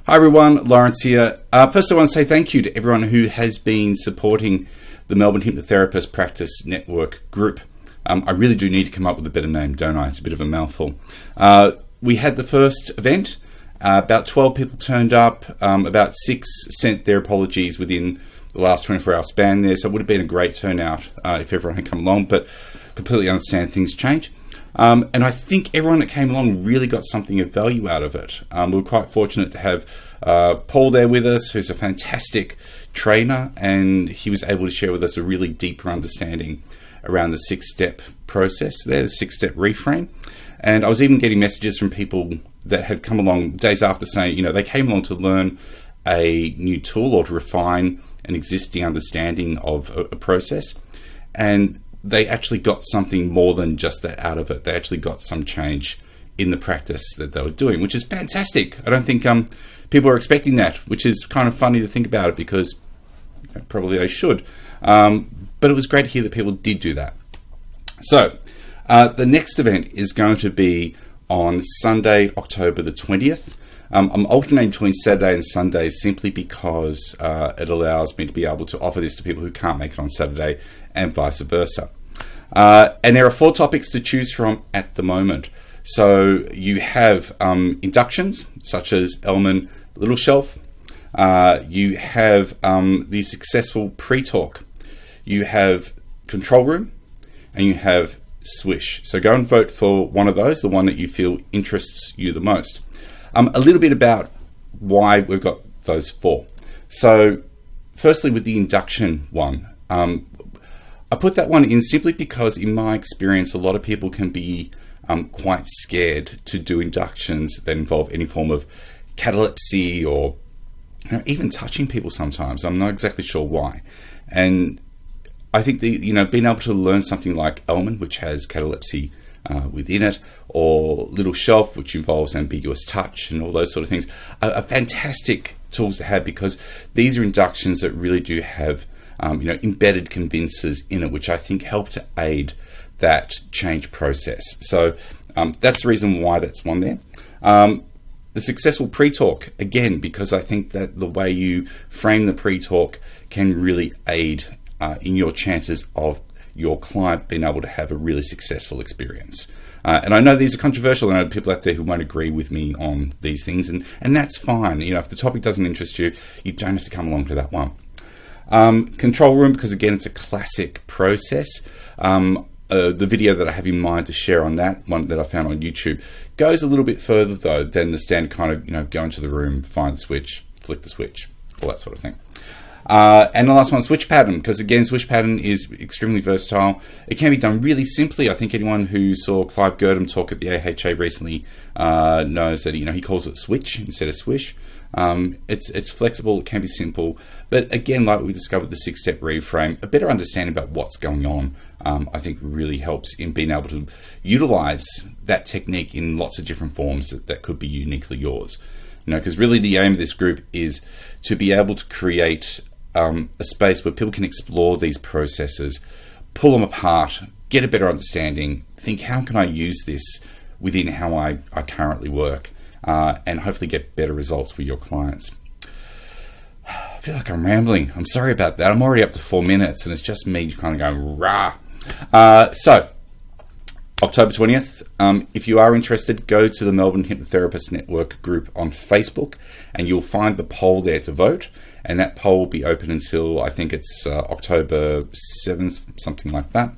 Hi everyone, Lawrence here. First I want to say thank you to everyone who has been supporting the Melbourne Hypnotherapist Practice Network group. I really do need to come up with a better name, don't I? It's a bit of a mouthful. We had the first event. About 12 people turned up. About 6 sent their apologies within the last 24-hour span there, so it would have been a great turnout if everyone had come along, but completely understand things change. And I think everyone that came along really got something of value out of it. We were quite fortunate to have Paul there with us, who's a fantastic trainer, and he was able to share with us a really deeper understanding around the 6-step process there, the 6-step reframe. And I was even getting messages from people that had come along days after saying, they came along to learn a new tool or to refine an existing understanding of a process. And they actually got something more than just that out of it. They actually got some change in the practice that they were doing, which is fantastic. I don't think people are expecting that, which is kind of funny to think about it because probably they should. But it was great to hear that people did do that. So the next event is going to be on Sunday, October the 20th. I'm alternating between Saturday and Sunday simply because it allows me to be able to offer this to people who can't make it on Saturday and vice versa. And there are 4 topics to choose from at the moment. So you have inductions, such as Elman Little Shelf. You have the successful pre-talk. You have control room, and you have swish. So go and vote for one of those, the one that you feel interests you the most. A little bit about why we've got those 4. So firstly, with the induction one, I put that one in simply because in my experience, a lot of people can be quite scared to do inductions that involve any form of catalepsy or even touching people sometimes. I'm not exactly sure why. And I think being able to learn something like Elman, which has catalepsy within it, or Little Shelf, which involves ambiguous touch and all those sort of things, are fantastic tools to have because these are inductions that really do have embedded convincers in it, which I think help to aid that change process. So that's the reason why that's one there. The successful pre-talk, again, because I think that the way you frame the pre-talk can really aid in your chances of your client being able to have a really successful experience. And I know these are controversial. I know people out there who won't agree with me on these things, and that's fine. If the topic doesn't interest you, you don't have to come along to that one. Control room, because again, it's a classic process. The video that I have in mind to share on that one that I found on YouTube goes a little bit further though than the standard kind of, go into the room, find the switch, flick the switch, all that sort of thing. And the last one, switch pattern, because again, switch pattern is extremely versatile. It can be done really simply. I think anyone who saw Clive Girdham talk at the AHA recently knows that he calls it switch instead of swish. It's flexible, it can be simple, but again, like we discovered the 6-step reframe, a better understanding about what's going on, I think really helps in being able to utilize that technique in lots of different forms that could be uniquely yours. Because really the aim of this group is to be able to create a space where people can explore these processes, pull them apart, get a better understanding, think how can I use this within how I currently work, and hopefully get better results with your clients. I feel like I'm rambling. I'm sorry about that. I'm already up to 4 minutes and it's just me kind of going rah. So October 20th, if you are interested, go to the Melbourne Hypnotherapist Network group on Facebook and you'll find the poll there to vote, and that poll will be open until I think it's October 7th, something like that.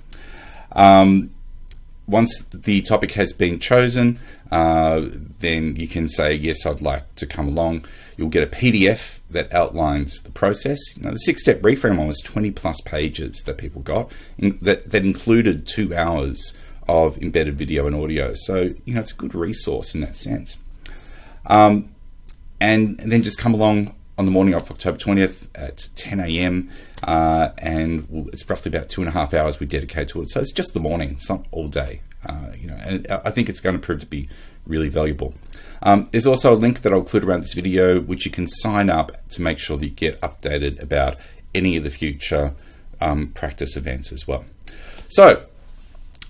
Once the topic has been chosen, then you can say, yes, I'd like to come along. You'll get a PDF that outlines the process. The 6-step reframe one was 20 plus pages that people got, that included 2 hours of embedded video and audio. So, it's a good resource in that sense. And then just come along on the morning of October 20th at 10 a.m. And it's roughly about 2.5 hours we dedicate to it. So it's just the morning, it's not all day. And I think it's going to prove to be really valuable. There's also a link that I'll include around this video, which you can sign up to make sure that you get updated about any of the future practice events as well. So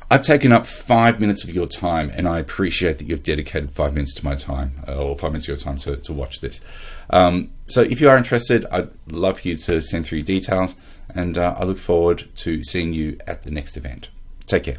I've taken up 5 minutes of your time, and I appreciate that you've dedicated 5 minutes to my time, or 5 minutes of your time to watch this. So if you are interested, I'd love for you to send through your details, and I look forward to seeing you at the next event. Take care.